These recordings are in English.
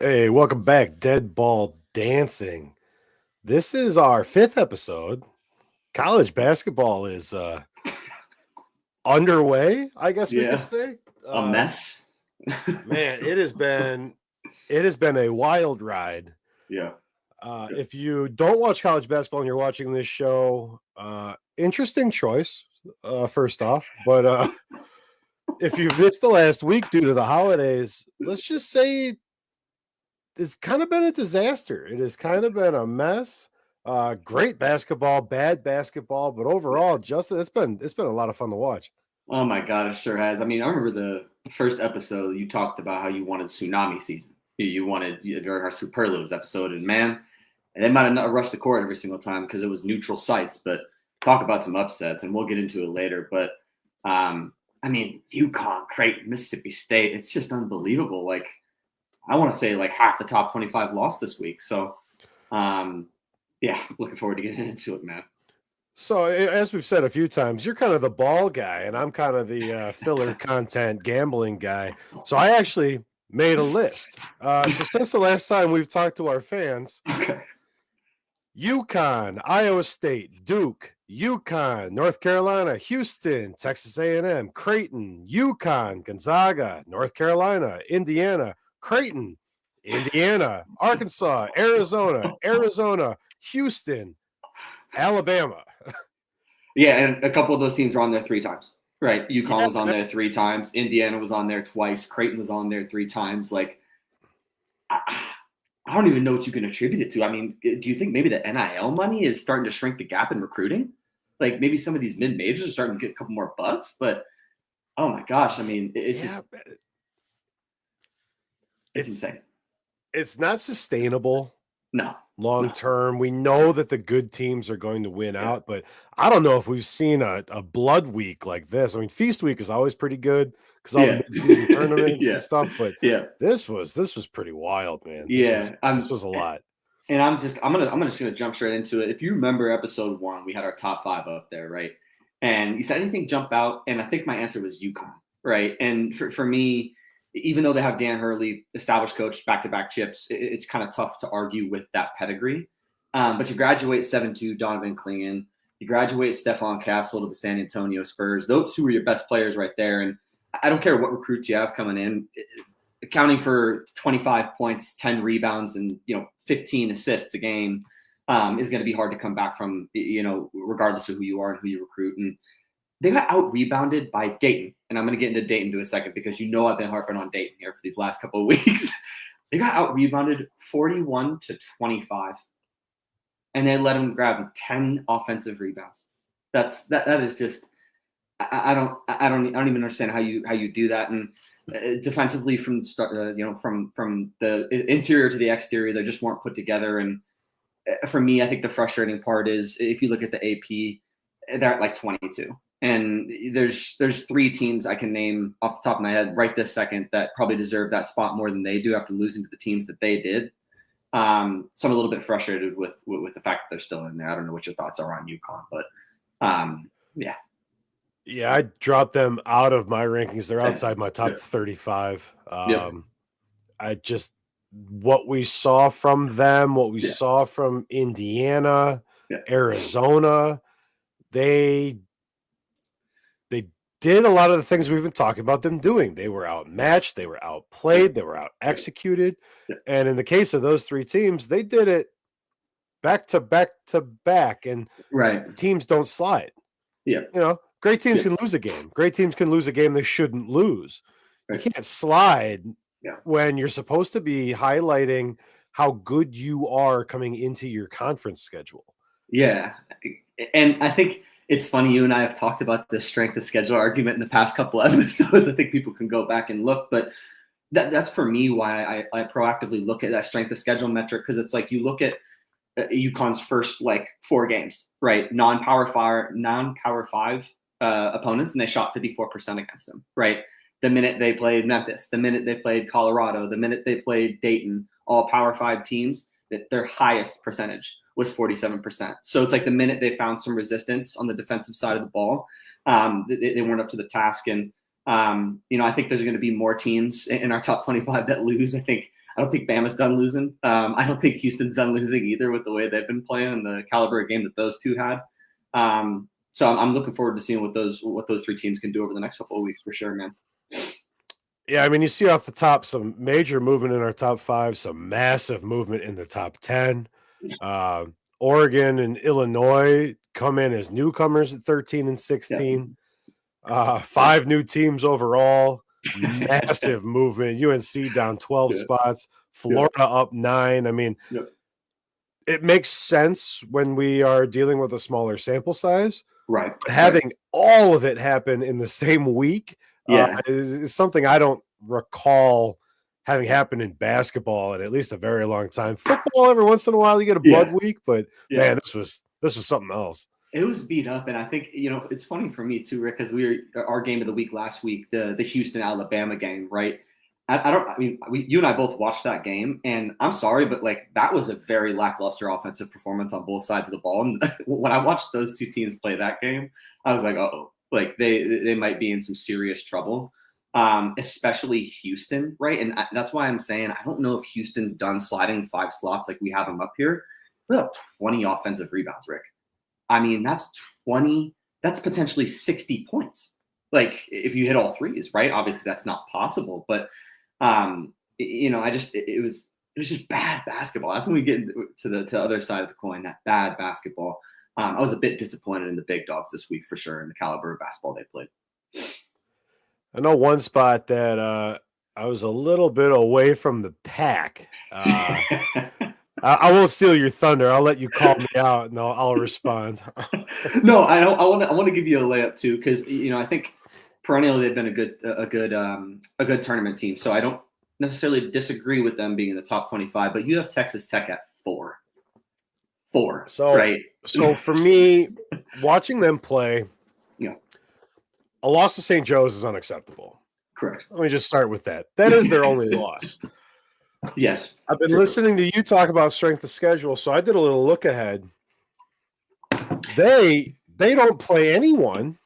Hey, welcome back, Dead Ball Dancing. This is our 5th episode. College basketball is underway, I guess we could Yeah, say. a mess. Man, it has been a wild ride. Yeah. If you don't watch college basketball and you're watching this show, interesting choice, first off. But if you've missed the last week due to the holidays, let's just say it's kind of been a disaster. It has kind of been a mess. Great basketball, bad basketball, but overall, Justin, it's been a lot of fun to watch. Oh my God, it sure has. I mean, I remember the first episode you talked about how you wanted tsunami season. You wanted during our superlatives episode, and man, they might have not rushed the court every single time because it was neutral sites. But talk about some upsets, and we'll get into it later. But I mean, UCONN, Creighton, Mississippi State, it's just unbelievable. Like, I want to say like half the top 25 lost this week. So, yeah, looking forward to getting into it, man. So, as we've said a few times, you're kind of the ball guy, and I'm kind of the filler content gambling guy. So, I actually made a list. So, since the last time we've talked to our fans, Okay. UConn, Iowa State, Duke, UConn, North Carolina, Houston, Texas A&M, Creighton, UConn, Gonzaga, North Carolina, Indiana, Creighton, Indiana, Arkansas, Arizona, Houston, Alabama. Yeah, and a couple of those teams are on there 3 times. Right. UConn Yeah, was on there 3 times. Indiana was on there twice. Creighton was on there 3 times. Like, I don't even know what you can attribute it to. I mean, do you think maybe the NIL money is starting to shrink the gap in recruiting? Like, maybe some of these mid-majors are starting to get a couple more bucks, but oh my gosh, I mean, it's insane. It's not sustainable. No. Long term, we know that the good teams are going to win out, but I don't know if we've seen a blood week like this. I mean, Feast Week is always pretty good because all the mid-season tournaments and stuff, but this was pretty wild, man. This was a lot. And I'm just gonna jump straight into it. If you remember episode 1, we had our top 5 up there, right? And you said anything jump out, and I think my answer was UConn, right? And for me, even though they have Dan Hurley, established coach, back-to-back chips, it's kind of tough to argue with that pedigree. But you graduate 7-2, Donovan Clingan. You graduate Stephon Castle to the San Antonio Spurs. Those 2 are your best players right there. And I don't care what recruits you have coming in, accounting for 25 points, 10 rebounds, and 15 assists a game is going to be hard to come back from, regardless of who you are and who you recruit. And they got out-rebounded by Dayton. And I'm going to get into Dayton in a second because I've been harping on Dayton here for these last couple of weeks. They got out-rebounded 41-25. And they let them grab 10 offensive rebounds. That is just I don't even understand how you do that. And defensively from the start, from the interior to the exterior, they just weren't put together. And for me, I think the frustrating part is if you look at the AP, they're at like 22. And there's 3 teams I can name off the top of my head right this second that probably deserve that spot more than they do after losing to the teams that they did. So I'm a little bit frustrated with the fact that they're still in there. I don't know what your thoughts are on UConn, but yeah. Yeah, I dropped them out of my rankings. They're outside my top 35. What we saw from them, what we saw from Indiana, Arizona, they did a lot of the things we've been talking about them doing. They were outmatched, they were outplayed, they were out executed. And in the case of those 3 teams, they did it back to back to back. And teams don't slide. Great teams can lose a game. Great teams can lose a game they shouldn't lose. You can't slide when you're supposed to be highlighting how good you are coming into your conference schedule. Yeah. And I think it's funny, you and I have talked about this strength of schedule argument in the past couple of episodes. I think people can go back and look, but that's for me why I proactively look at that strength of schedule metric, because it's like you look at UConn's first 4 games, right? Non-power 5 opponents, and they shot 54% against them, right? The minute they played Memphis, the minute they played Colorado, the minute they played Dayton, all power 5 teams, that their highest percentage was 47%. So it's like the minute they found some resistance on the defensive side of the ball, they weren't up to the task. And I think there's going to be more teams in our top 25 that lose. I think I don't think Bama's done losing. I don't think Houston's done losing either with the way they've been playing and the caliber of game that those two had. So I'm looking forward to seeing what those three teams can do over the next couple of weeks for sure, man. Yeah, I mean, you see off the top some major movement in our top 5, some massive movement in the top 10. Oregon and Illinois come in as newcomers at 13 and 16. 5 new teams overall. Massive movement. UNC down 12 spots. Florida up 9. I mean, it makes sense when we are dealing with a smaller sample size. Right. But having all of it happen in the same week is something I don't recall having happened in basketball in at least a very long time. Football, every once in a while, you get a blood week, but man, this was something else. It was beat up, and I think it's funny for me too, Rick, because our game of the week last week, the Houston Alabama game, right? You and I both watched that game, and I'm sorry, but like that was a very lackluster offensive performance on both sides of the ball. And when I watched those two teams play that game, I was like, oh, like they might be in some serious trouble, especially Houston, right? And that's why I'm saying I don't know if Houston's done sliding 5 slots like we have them up here. We have 20 offensive rebounds, Rick. I mean, that's 20. That's potentially 60 points. Like if you hit all threes, right? Obviously, that's not possible, but. It was just bad basketball. That's when we get to the other side of the coin, that bad basketball. I was a bit disappointed in the big dogs this week for sure, in the caliber of basketball they played. I know one spot that I was a little bit away from the pack. I won't steal your thunder. I'll let you call me out, and I'll respond. No, I don't. I want to give you a layup too, because I think perennially they've been a good tournament team. So I don't necessarily disagree with them being in the top 25. But you have Texas Tech at 4. So right. So for me, watching them play, a loss to St. Joe's is unacceptable. Correct. Let me just start with that. That is their only loss. Yes. I've been listening to you talk about strength of schedule, so I did a little look ahead. They don't play anyone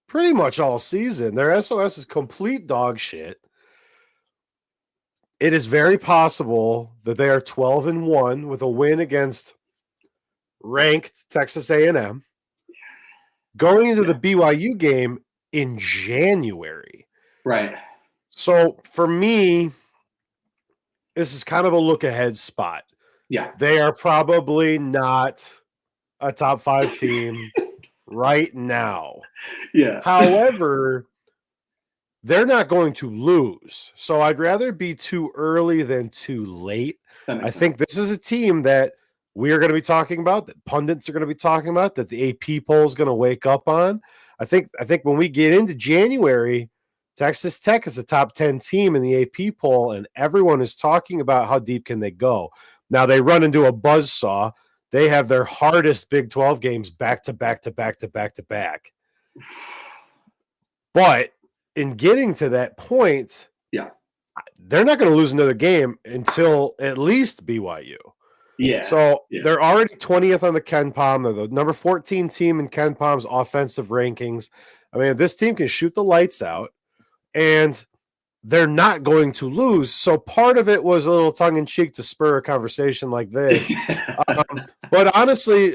pretty much all season. Their SOS is complete dog shit. It is very possible that they are 12-1 with a win against ranked Texas A&M going into the BYU game in January. Right. So for me, this is kind of a look ahead spot. Yeah. They are probably not a top 5 team right now. Yeah. However, they're not going to lose. So I'd rather be too early than too late. I think this is a team that we are going to be talking about, that pundits are going to be talking about, that the AP poll is going to wake up on. I think when we get into January, Texas Tech is a top 10 team in the AP poll, and everyone is talking about how deep can they go. Now they run into a buzzsaw. They have their hardest Big 12 games back to back to back to back to back. But in getting to that point, they're not going to lose another game until at least BYU. Yeah. So they're already 20th on the Ken Palm. They're the number 14 team in Ken Palm's offensive rankings. I mean, this team can shoot the lights out, and they're not going to lose. So part of it was a little tongue-in-cheek to spur a conversation like this. But honestly,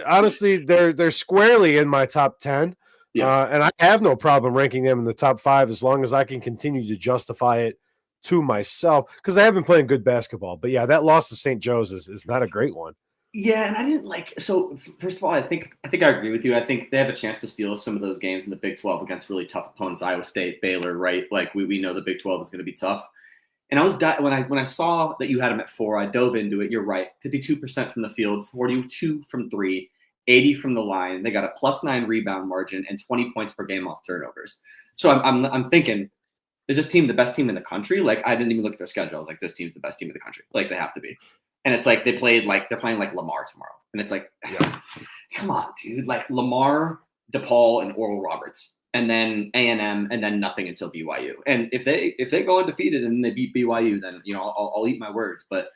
they're squarely in my top 10. And I have no problem ranking them in the top 5 as long as I can continue to justify it to myself, because they have been playing good basketball. But yeah, that loss to St. Joe's is not a great one. Yeah, and I didn't like. So first of all, I think I agree with you. I think they have a chance to steal some of those games in the Big 12 against really tough opponents, Iowa State, Baylor, right? Like we know the Big 12 is going to be tough. And I was when I saw that you had them at 4, I dove into it. You're right, 52% from the field, 42 from 3, 80 from the line. They got a +9 rebound margin and 20 points per game off turnovers. So I'm thinking, is this team the best team in the country? Like, I didn't even look at their schedule. I was like, this team's the best team in the country. Like, they have to be. And it's like they're playing like Lamar tomorrow. And it's like, come on, dude. Like Lamar, DePaul, and Oral Roberts. And then A&M, and then nothing until BYU. And if they go undefeated and they beat BYU, then I'll eat my words. But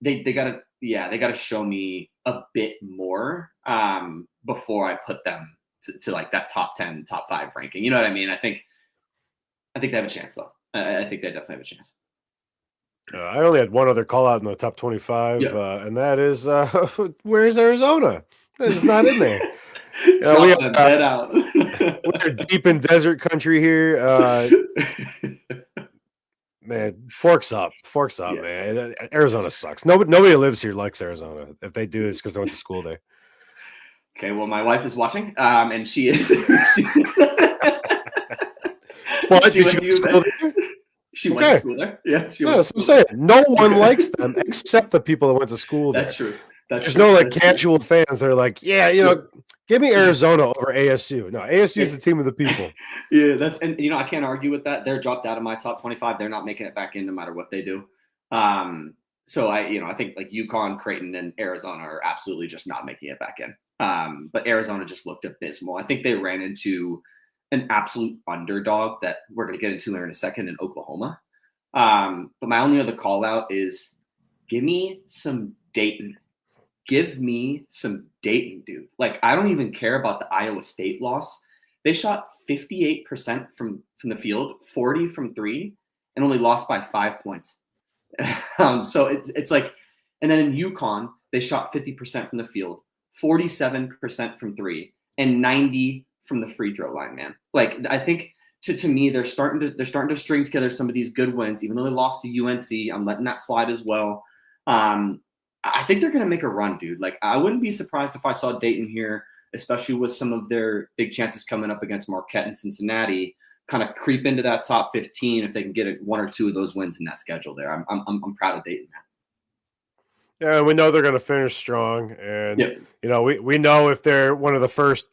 they gotta show me a bit more before I put them to like that top 10, top 5 ranking. You know what I mean? I think they have a chance though. I think they definitely have a chance. I only had one other call out in the top 25, Yeah. and that is where's Arizona? It's not in there. Drop them dead out. We're deep in desert country here. Man, forks up, Yeah. man. Arizona sucks. Nobody who lives here likes Arizona. If they do, it's because they went to school there. Okay, well, my wife is watching, and she is. What? She Did went you go to school there? She went to school there. Yeah, she went to That's what I'm school saying. there. No one likes them except the people that went to school there. That's true. There's no like That's casual true. fans that are like, yeah, give me Arizona over ASU. No, ASU is the team of the people. Yeah, and I can't argue with that. They're dropped out of my top 25. They're not making it back in no matter what they do. So I think like UConn, Creighton, and Arizona are absolutely just not making it back in. But Arizona just looked abysmal. I think they ran into an absolute underdog that we're going to get into here in a second in Oklahoma. But my only other call out is give me some Dayton. Give me some Dayton, dude. Like, I don't even care about the Iowa State loss. They shot 58% from the field, 40 from three, and only lost by 5 points. So it's like, and then in UConn, they shot 50% from the field, 47% from three, and 90 from the free throw line, man. Like, I think to me, they're starting to string together some of these good wins, even though they lost to UNC. I'm letting that slide as well. I think they're going to make a run, dude. Like, I wouldn't be surprised if I saw Dayton here, especially with some of their big chances coming up against Marquette and Cincinnati, kind of creep into that top 15 if they can get one or two of those wins in that schedule there. I'm proud of Dayton, man. Yeah, we know they're going to finish strong, and we know if they're one of the first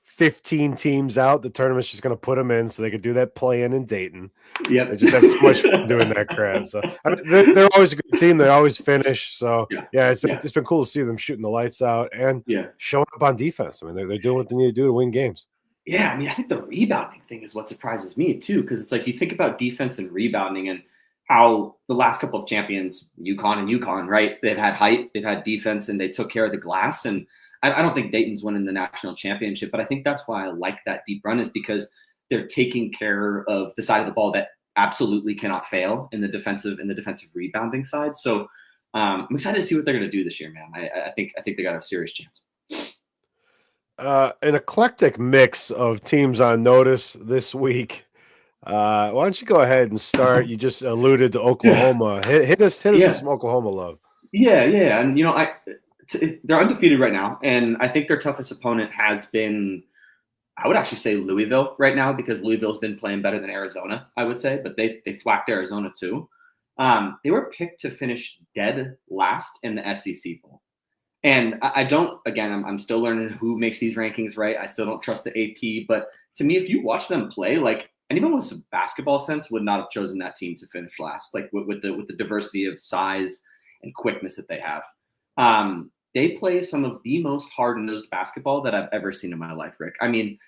15 teams out, the tournament's just going to put them in so they could do that play-in in Dayton. Yep. They just have too much fun doing that crap. So I mean, they're always a good team. They always finish. So it's been cool to see them shooting the lights out and showing up on defense. I mean, they're doing what they need to do to win games. Yeah, I mean, I think the rebounding thing is what surprises me too, because it's like you think about defense and rebounding and how the last couple of champions, UConn, right? They've had height, they've had defense, and they took care of the glass. And I don't think Dayton's winning the national championship, but I think that's why I like that deep run, is because they're taking care of the side of the ball that absolutely cannot fail in the defensive rebounding side. So I'm excited to see what they're going to do this year, man. I think they got a serious chance. An eclectic mix of teams on notice this week. Why don't you go ahead and start? You just alluded to Oklahoma. Hit us with some Oklahoma love. Yeah, and they're undefeated right now, and I think their toughest opponent has been, I would actually say, Louisville right now, because Louisville's been playing better than Arizona, I would say, but they thwacked Arizona too. They were picked to finish dead last in the SEC poll. And I'm still learning who makes these rankings, right? I still don't trust the AP, but to me, if you watch them play, like, anyone with some basketball sense would not have chosen that team to finish last, like with the diversity of size and quickness that they have. They play some of the most hard-nosed basketball that I've ever seen in my life, Rick. I mean,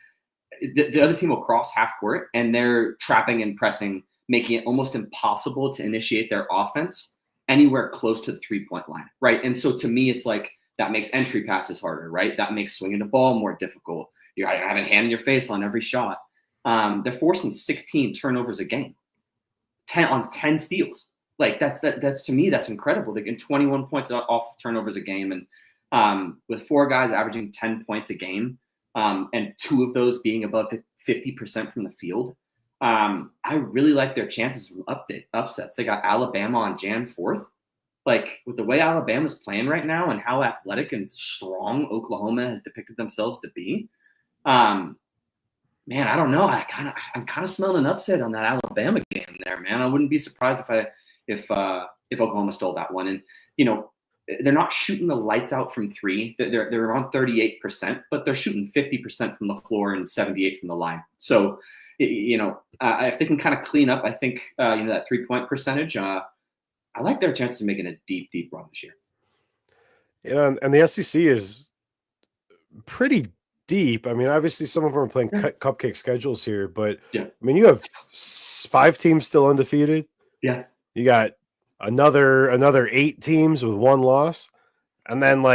the other team will cross half court, and they're trapping and pressing, making it almost impossible to initiate their offense anywhere close to the three-point line, right? And so to me, it's like that makes entry passes harder, right? That makes swinging the ball more difficult. You're having hand in your face on every shot. They're forcing 16 turnovers a game, 10 steals. Like that's to me, that's incredible. They get 21 points off turnovers a game, and with four guys averaging 10 points a game, and two of those being above 50% from the field, I really like their chances from upsets. They got Alabama on Jan 4th. Like, with the way Alabama's playing right now and how athletic and strong Oklahoma has depicted themselves to be, man, I don't know. I'm kind of smelling an upset on that Alabama game there, man. I wouldn't be surprised if Oklahoma stole that one. And they're not shooting the lights out from three. They're around 38%, but they're shooting 50% from the floor and 78% from the line. So if they can kind of clean up, I think that 3-point percentage. I like their chances of making a deep, deep run this year. And the SEC is pretty deep. I mean, obviously some of them are playing cupcake schedules here, but I mean, you have 5 teams still undefeated. Yeah. You got another 8 teams with 1 loss. And then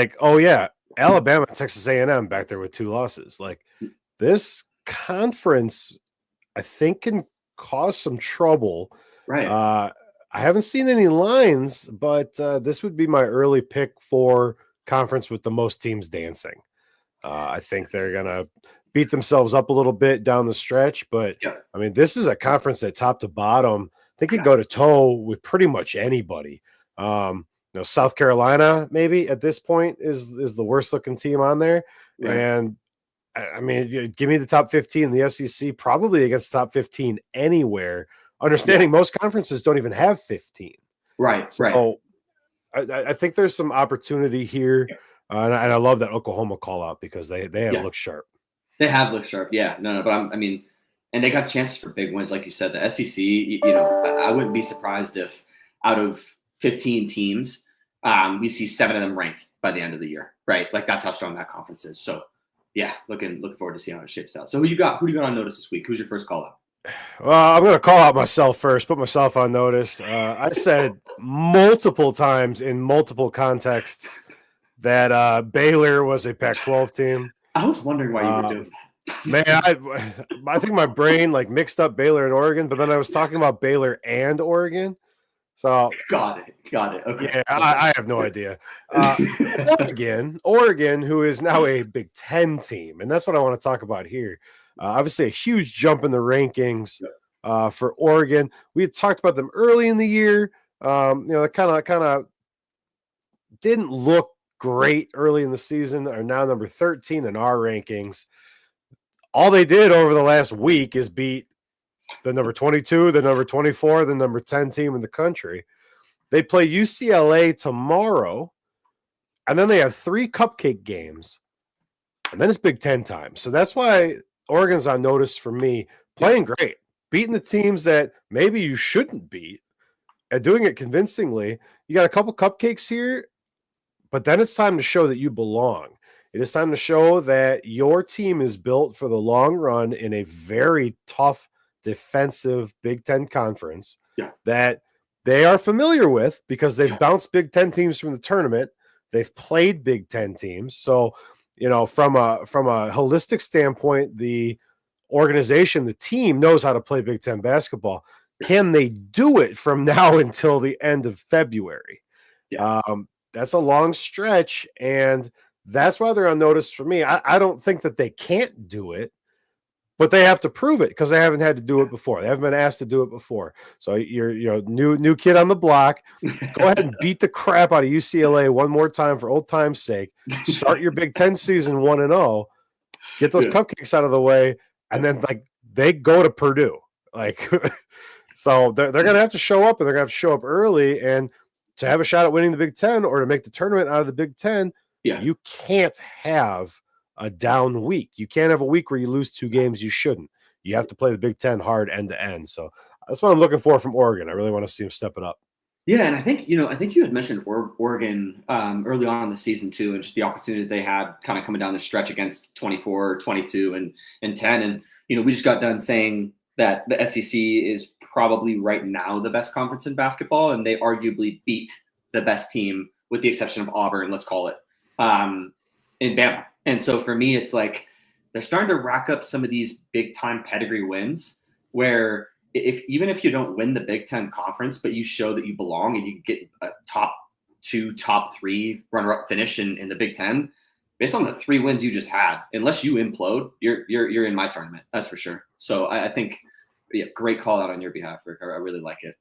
Alabama, Texas A&M back there with 2 losses. Like, this conference, I think, can cause some trouble. Right. I haven't seen any lines, but this would be my early pick for conference with the most teams dancing. I think they're going to beat themselves up a little bit down the stretch, but Yeah. I mean, this is a conference that top to bottom, they could go to toe with pretty much anybody. South Carolina maybe at this point is the worst looking team on there. Right. And I mean, give me the top 15 in the SEC, probably against the top 15 anywhere. Understanding most conferences don't even have 15. Right. So I think there's some opportunity here. And I love that Oklahoma call out because they have looked sharp. They have looked sharp. Yeah. No, but and they got chances for big wins. Like you said, the SEC, I wouldn't be surprised if out of 15 teams, we see 7 of them ranked by the end of the year, right? Like that's how strong that conference is. So yeah, looking forward to seeing how it shapes out. So who do you got on notice this week? Who's your first call out? Well, I'm going to call out myself first, put myself on notice. I said multiple times in multiple contexts that Baylor was a Pac-12 team. I was wondering why you were doing that. Man, I think my brain like mixed up Baylor and Oregon, but then I was talking about Baylor and Oregon. So got it. Okay. Yeah, I have no idea. Oregon, who is now a Big Ten team, and that's what I want to talk about here. Obviously, a huge jump in the rankings for Oregon. We had talked about them early in the year. They kind of didn't look great early in the season. Are now number 13 in our rankings. All they did over the last week is beat the number 22, the number 24, the number 10 team in the country. They play UCLA tomorrow, and then they have 3 cupcake games, and then it's Big Ten time. So that's why Oregon's on notice for me, playing great, beating the teams that maybe you shouldn't beat, and doing it convincingly. You got a couple cupcakes here, but then it's time to show that you belong. It is time to show that your team is built for the long run in a very tough defensive Big Ten conference that they are familiar with because they've bounced Big Ten teams from the tournament. They've played Big Ten teams. So, from a holistic standpoint, the organization, the team knows how to play Big Ten basketball. Can they do it from now until the end of February? That's a long stretch, and that's why they're on notice for me. I don't think that they can't do it, but they have to prove it because they haven't had to do it before. They haven't been asked to do it before. So you're new kid on the block. Go ahead and beat the crap out of UCLA one more time for old time's sake. Start your Big Ten season 1-0. Get those cupcakes out of the way, and then they go to Purdue. So they're going to have to show up, and they're going to have to show up early. And to have a shot at winning the Big Ten or to make the tournament out of the Big Ten, you can't have a down week. You can't have a week where you lose 2 games you shouldn't. You have to play the Big Ten hard end to end. So that's what I'm looking for from Oregon. I really want to see them step it up. Yeah, and I think you had mentioned Oregon early on in the season too, and just the opportunity they had kind of coming down the stretch against 24, 22, and 10. And we just got done saying that the SEC is probably right now the best conference in basketball, and they arguably beat the best team with the exception of Auburn, let's call it, in Bama. And so for me, it's like they're starting to rack up some of these big time pedigree wins where even if you don't win the Big Ten conference, but you show that you belong and you get a top 2, top 3 runner-up finish in the Big Ten, based on the 3 wins you just had, unless you implode, you're in my tournament. That's for sure. So I think, great call out on your behalf, Rick. I really like it.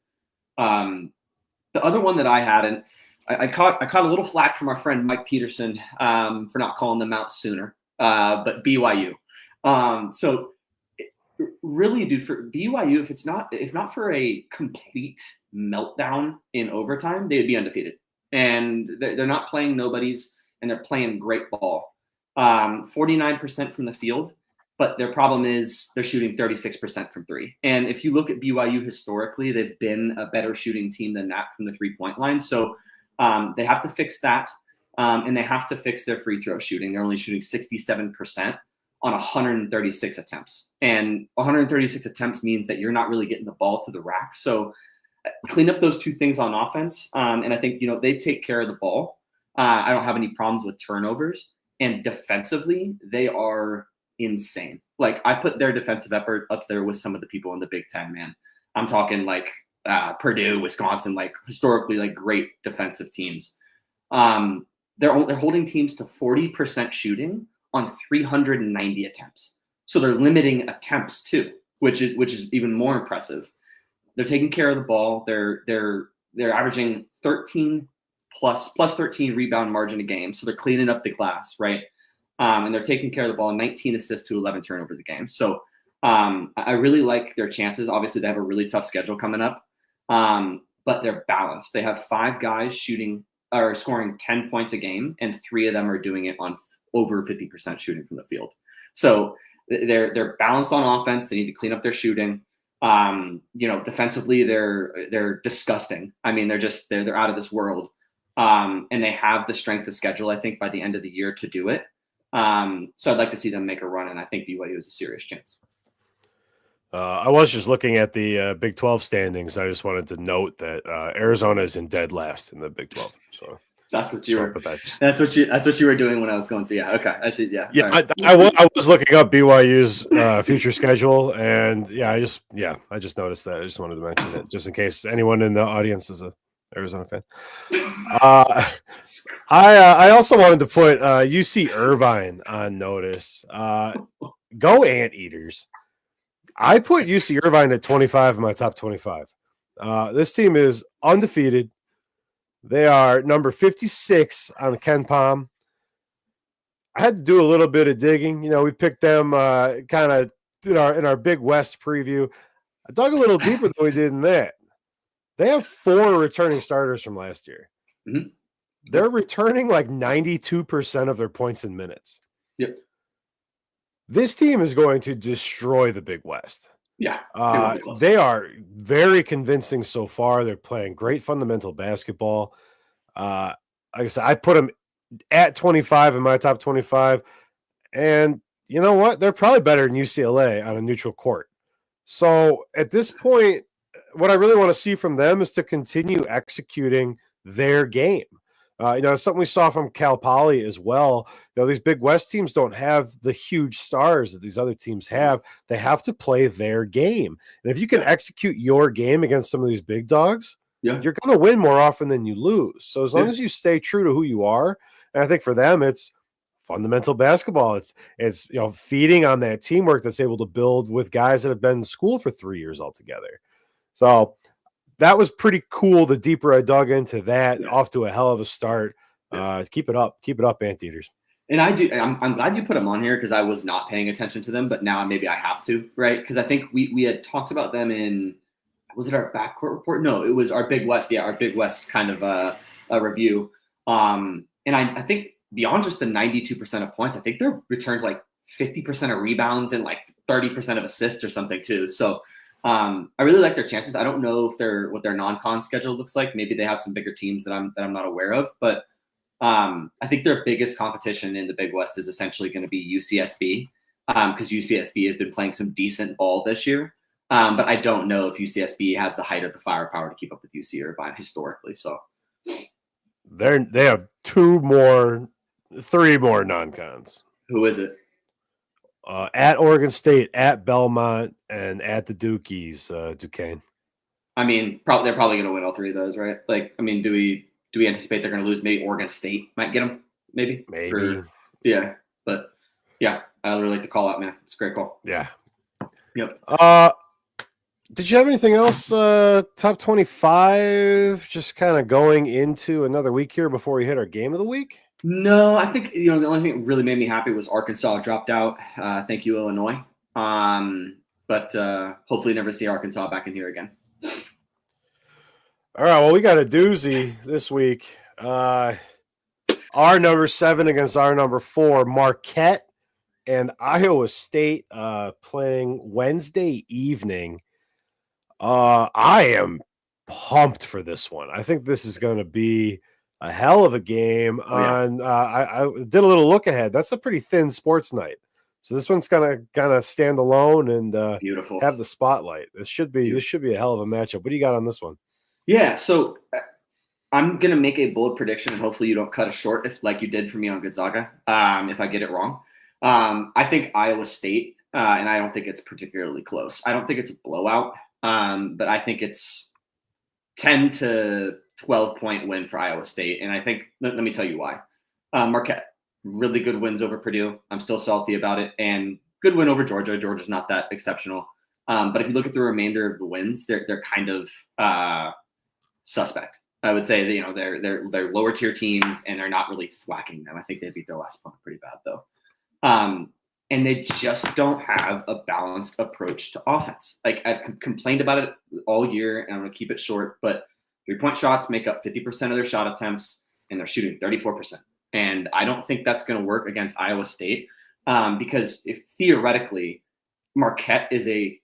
The other one that I had, and I caught a little flack from our friend Mike Peterson for not calling them out sooner, but BYU. So really, dude, for BYU, if not for a complete meltdown in overtime, they would be undefeated. And they're not playing nobodies, and they're playing great ball. 49% from the field, but their problem is they're shooting 36% from 3. And if you look at BYU historically, they've been a better shooting team than that from the 3-point line. So they have to fix that, and they have to fix their free throw shooting. They're only shooting 67% on 136 attempts. And 136 attempts means that you're not really getting the ball to the rack. So clean up those 2 things on offense. And I think, they take care of the ball. I don't have any problems with turnovers. And defensively, they are insane. I put their defensive effort up there with some of the people in the Big Ten, man. I'm talking Purdue, Wisconsin, like historically like great defensive teams. They're holding teams to 40% shooting on 390 attempts. So they're limiting attempts too, which is even more impressive. They're taking care of the ball. They're averaging 13 plus 13 rebound margin a game. So they're cleaning up the glass, right? And they're taking care of the ball, 19 assists to 11 turnovers a game. So I really like their chances. Obviously, they have a really tough schedule coming up, but they're balanced. They have 5 guys shooting or scoring 10 points a game, and 3 of them are doing it on over 50% shooting from the field. So they're balanced on offense. They need to clean up their shooting. Defensively, they're disgusting. I mean, they're out of this world. And they have the strength of schedule, I think, by the end of the year to do it. So I'd like to see them make a run, and I think BYU has a serious chance. I was just looking at the Big 12 standings. I just wanted to note that Arizona is in dead last in the Big 12. So that's what you were doing when I was going through. Yeah, okay, I see. Yeah, yeah. I was looking up BYU's future schedule, and I just noticed that. I just wanted to mention it, just in case anyone in the audience is a Arizona fan. I also wanted to put UC Irvine on notice. Go Anteaters. I put UC Irvine at 25 in my top 25. This team is undefeated. They are number 56 on the Ken Palm. I had to do a little bit of digging. We picked them kind of in our Big West preview. I dug a little deeper than we did in that. They have 4 returning starters from last year. Mm-hmm. They're returning like 92% of their points and minutes. Yep. This team is going to destroy the Big West. Yeah. They are very convincing so far. They're playing great fundamental basketball. Like I said, I put them at 25 in my top 25. And you know what? They're probably better than UCLA on a neutral court. So at this point, what I really want to see from them is to continue executing their game. Something we saw from Cal Poly as well. These Big West teams don't have the huge stars that these other teams have. They have to play their game. And if you can execute your game against some of these big dogs, you're going to win more often than you lose. So as long as you stay true to who you are, and I think for them, it's fundamental basketball. It's feeding on that teamwork that's able to build with guys that have been in school for 3 years altogether. So that was pretty cool. The deeper I dug into that, off to a hell of a start. Keep it up, Anteaters. And I'm glad you put them on here because I was not paying attention to them, but now maybe I have to, right? Because I think we had talked about them in, was it our backcourt report? No, it was our Big West. Yeah, our Big West kind of a review. And I think beyond just the 92% of points, I think they're returned like 50% of rebounds and like 30% of assists or something too. So I really like their chances. I don't know if what their non-con schedule looks like. Maybe they have some bigger teams that I'm not aware of, but I think their biggest competition in the Big West is essentially going to be UCSB because UCSB has been playing some decent ball this year. But I don't know if UCSB has the height of the firepower to keep up with UC Irvine historically. So they have 3 more non-cons. Who is it? At Oregon State, at Belmont, and at the Dukies, Duquesne. I mean, they're probably going to win all 3 of those, right? Like, I mean, do we anticipate they're going to lose? Maybe Oregon State might get them. Maybe. Yeah, but yeah, I really like the call out, man. It's a great call. Yeah. Yep. Did you have anything else? Top 25, just kind of going into another week here before we hit our game of the week? No, I think the only thing that really made me happy was Arkansas dropped out. Thank you, Illinois. But hopefully never see Arkansas back in here again. All right, well, we got a doozy this week. Our number 7 against our number 4, Marquette and Iowa State playing Wednesday evening. I am pumped for this one. I think this is going to be a hell of a game. I did a little look ahead. That's a pretty thin sports night. So this one's gonna kind of stand alone and beautiful have the spotlight. This should be a hell of a matchup. What do you got on this one? Yeah, so I'm gonna make a bold prediction, and hopefully you don't cut it short like you did for me on Gonzaga. If I get it wrong, I think Iowa State, and I don't think it's particularly close. I don't think it's a blowout, but I think it's 10 to 12-point win for Iowa State. And I think, let me tell you why. Marquette, really good wins over Purdue. I'm still salty about it. And good win over Georgia. Georgia's not that exceptional. But if you look at the remainder of the wins, they're kind of suspect. I would say that, they're lower tier teams and they're not really thwacking them. I think they beat their last opponent pretty bad though. And they just don't have a balanced approach to offense. Like I've complained about it all year, and I'm going to keep it short, but 3-point shots make up 50% of their shot attempts, and they're shooting 34%. And I don't think that's going to work against Iowa State because if theoretically Marquette is a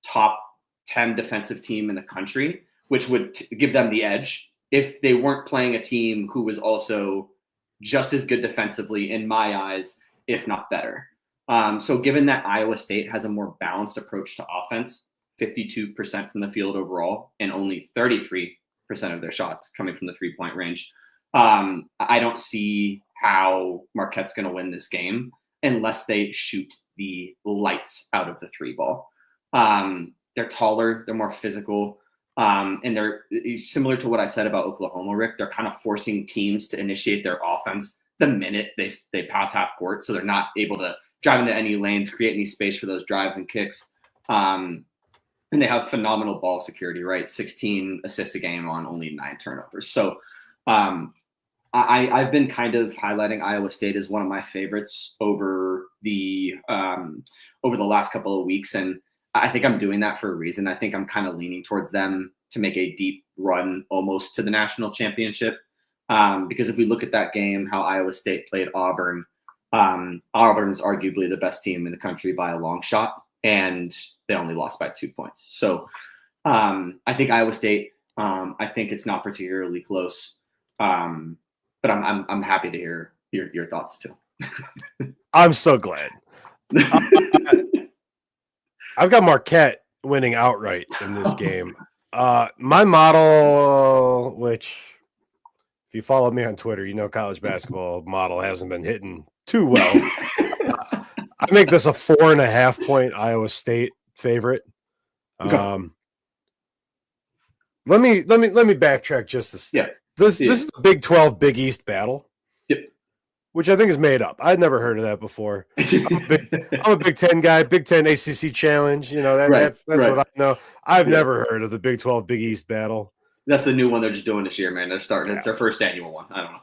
top 10 defensive team in the country, which would give them the edge if they weren't playing a team who was also just as good defensively in my eyes, if not better. So given that Iowa State has a more balanced approach to offense, 52% from the field overall, and only 33% of their shots coming from the 3-point range, I don't see how Marquette's going to win this game unless they shoot the lights out of the 3 ball. They're taller, they're more physical, and they're similar to what I said about Oklahoma, Rick. They're kind of forcing teams to initiate their offense the minute they pass half court, so they're not able to drive into any lanes, create any space for those drives and kicks. And they have phenomenal ball security, right? 16 assists a game on only 9 turnovers. So I've been kind of highlighting Iowa State as one of my favorites over the last couple of weeks. And I think I'm doing that for a reason. I think I'm kind of leaning towards them to make a deep run almost to the national championship. Because if we look at that game, how Iowa State played Auburn, Auburn's arguably the best team in the country by a long shot, and they only lost by 2 points. So I think Iowa State, I think it's not particularly close, but I'm happy to hear your thoughts too. I'm so glad. I've got Marquette winning outright in this game. My model, which if you follow me on Twitter, college basketball model hasn't been hitting too well. I make this a 4.5-point Iowa State favorite. Okay. Let me backtrack just a step. Yeah. This is the Big 12 Big East battle. Yep. Which I think is made up. I'd never heard of that before. I'm a Big 10 guy, Big 10 ACC Challenge. That's right. What I know. I've never heard of the Big 12 Big East battle. That's the new one they're just doing this year, man. They're starting. Yeah. It's their first annual one. I don't know.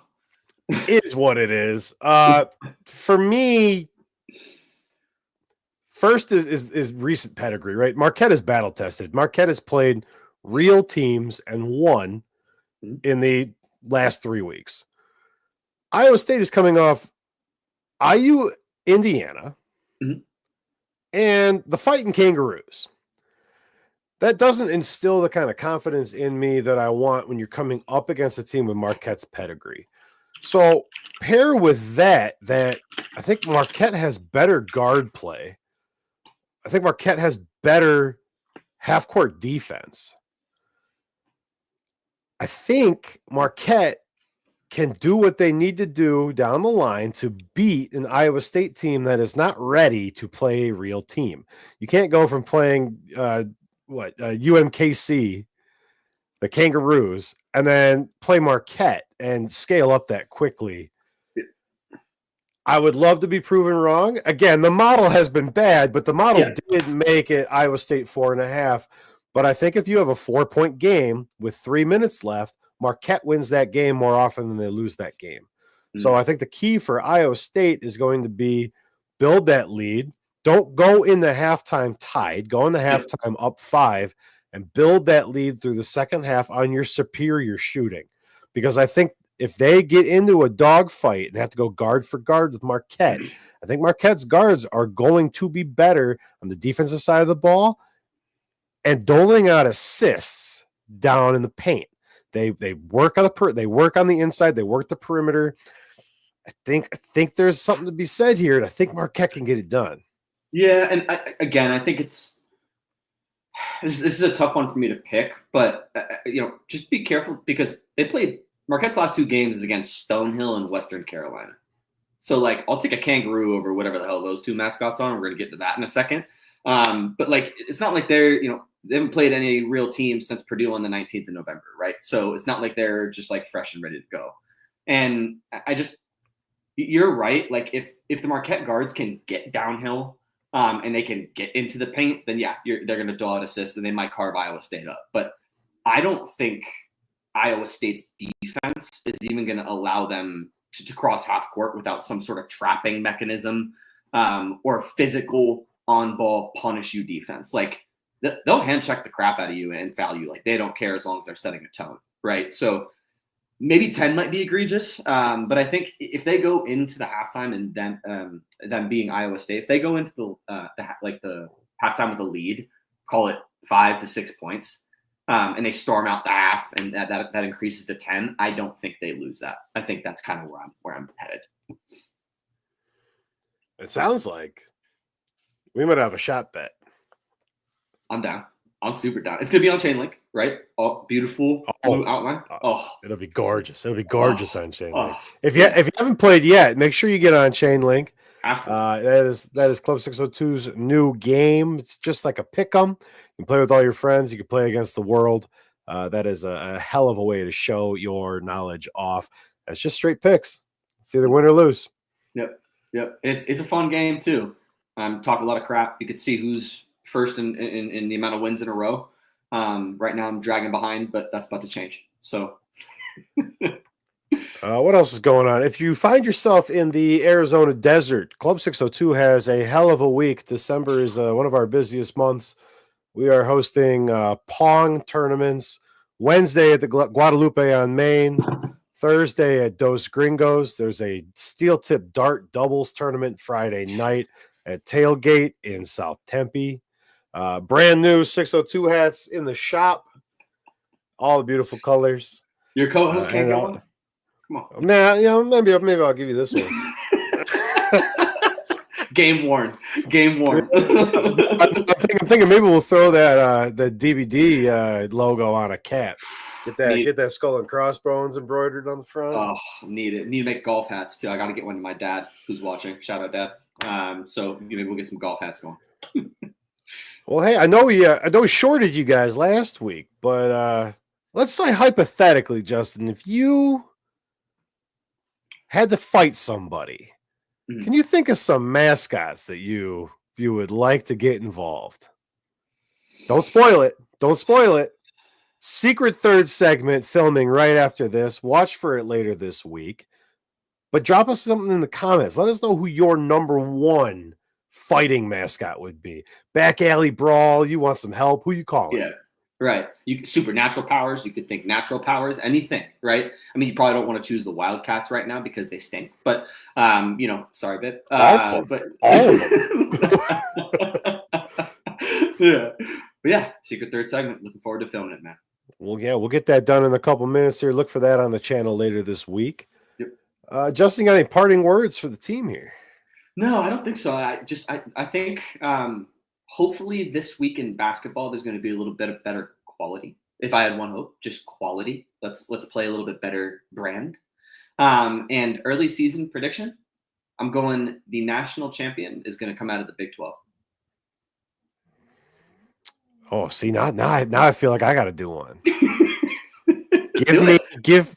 It is what it is. For me, first is recent pedigree, right? Marquette is battle tested. Marquette has played real teams and won in the last 3 weeks. Iowa State is coming off IU, Indiana, and the Fighting Kangaroos. That doesn't instill the kind of confidence in me that I want when you're coming up against a team with Marquette's pedigree. So pair with that I think Marquette has better guard play. I think Marquette has better half-court defense. I think Marquette can do what they need to do down the line to beat an Iowa State team that is not ready to play a real team. You can't go from playing UMKC, the Kangaroos, and then play Marquette and scale up that quickly. I would love to be proven wrong. Again, the model has been bad, but the model did make it Iowa State 4.5. But I think if you have a 4-point game with 3 minutes left, Marquette wins that game more often than they lose that game. So I think the key for Iowa State is going to be build that lead. Don't go in the halftime tied. Go in the halftime up 5 and build that lead through the second half on your superior shooting. Because I think if they get into a dogfight and have to go guard for guard with Marquette, I think Marquette's guards are going to be better on the defensive side of the ball and doling out assists down in the paint. They work on the inside. They work the perimeter. I think there's something to be said here, and I think Marquette can get it done. Yeah, and I think this is a tough one for me to pick, but just be careful because they played Marquette's last 2 games is against Stonehill and Western Carolina. So I'll take a kangaroo over whatever the hell those 2 mascots are. We're gonna get to that in a second. But it's not like they're they haven't played any real teams since Purdue on the 19th of November, right? So it's not like they're just like fresh and ready to go. And you're right. Like if the Marquette guards can get downhill and they can get into the paint, then yeah, they're going to dole out assists and they might carve Iowa State up. But I don't think Iowa State's defense is even going to allow them to cross half court without some sort of trapping mechanism or physical on-ball punish you defense. Like they'll hand check the crap out of you and foul you. Like they don't care as long as they're setting a tone, right? So maybe 10 might be egregious, but I think if they go into the halftime and them being Iowa State, if they go into the halftime with a lead, call it 5 to 6 points, and they storm out the half, and that increases to 10, I don't think they lose that. I think that's kind of where I'm headed. It sounds like we might have a shot bet. I'm down. I'm super down. It's gonna be on Chainlink, right? Oh, beautiful blue outline. Oh, it'll be gorgeous. It'll be gorgeous on Chainlink. If you haven't played yet, make sure you get on Chainlink. That is Club 602's new game. It's just like a pick'em. You can play with all your friends. You can play against the world. That is a hell of a way to show your knowledge off. It's just straight picks. It's either win or lose. Yep. It's a fun game too. Talk a lot of crap. You could see who's first in the amount of wins in a row. Right now I'm dragging behind, but that's about to change. So what else is going on? If you find yourself in the Arizona desert, Club 602 has a hell of a week. December is one of our busiest months. We are hosting Pong tournaments Wednesday at the Guadalupe on Main, Thursday at Dos Gringos. There's a steel tip dart doubles tournament Friday night at Tailgate in South Tempe. Brand new 602 hats in the shop. All the beautiful colors. Your co-host can't get one? Come on. Man, maybe I'll give you this one. Game worn. I'm thinking maybe we'll throw that the DVD logo on a cap. Get that skull and crossbones embroidered on the front. Oh, need it. Need to make golf hats too. I got to get one to my dad who's watching. Shout out, Dad. So maybe we'll get some golf hats going. Well, hey, I know we shorted you guys last week, but let's say hypothetically, Justin, if you had to fight somebody, can you think of some mascots that you would like to get involved? Don't spoil it. Secret third segment filming right after this. Watch for it later this week. But drop us something in the comments. Let us know who your number one fighting mascot would be. Back alley brawl. You want some help? Who you calling? Yeah, right. Supernatural powers. You could think natural powers. Anything, right? I mean, you probably don't want to choose the Wildcats right now because they stink. But sorry, babe. All of them. Yeah. Secret third segment. Looking forward to filming it, man. Well, yeah, we'll get that done in a couple minutes here. Look for that on the channel later this week. Yep. Justin, got any parting words for the team here? No, I don't think so. I think hopefully this week in basketball there's going to be a little bit of better quality. If I had one hope, just quality. Let's play a little bit better brand. And early season prediction, I'm going the national champion is going to come out of the Big 12. Oh, see, now I feel like I got to do one.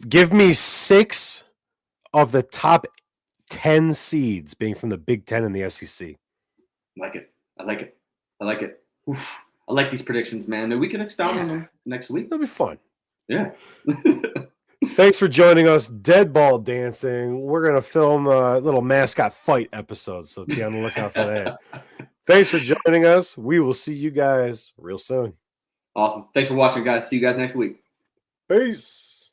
Give me 6 of the top 10 seeds being from the Big 10 and the SEC. I like it. Oof. I like these predictions, man. And we can expound on them next week. That'll be fun. Yeah. Thanks for joining us. Dead ball dancing. We're going to film a little mascot fight episode, so be on the lookout for that. Thanks for joining us. We will see you guys real soon. Awesome. Thanks for watching, guys. See you guys next week. Peace.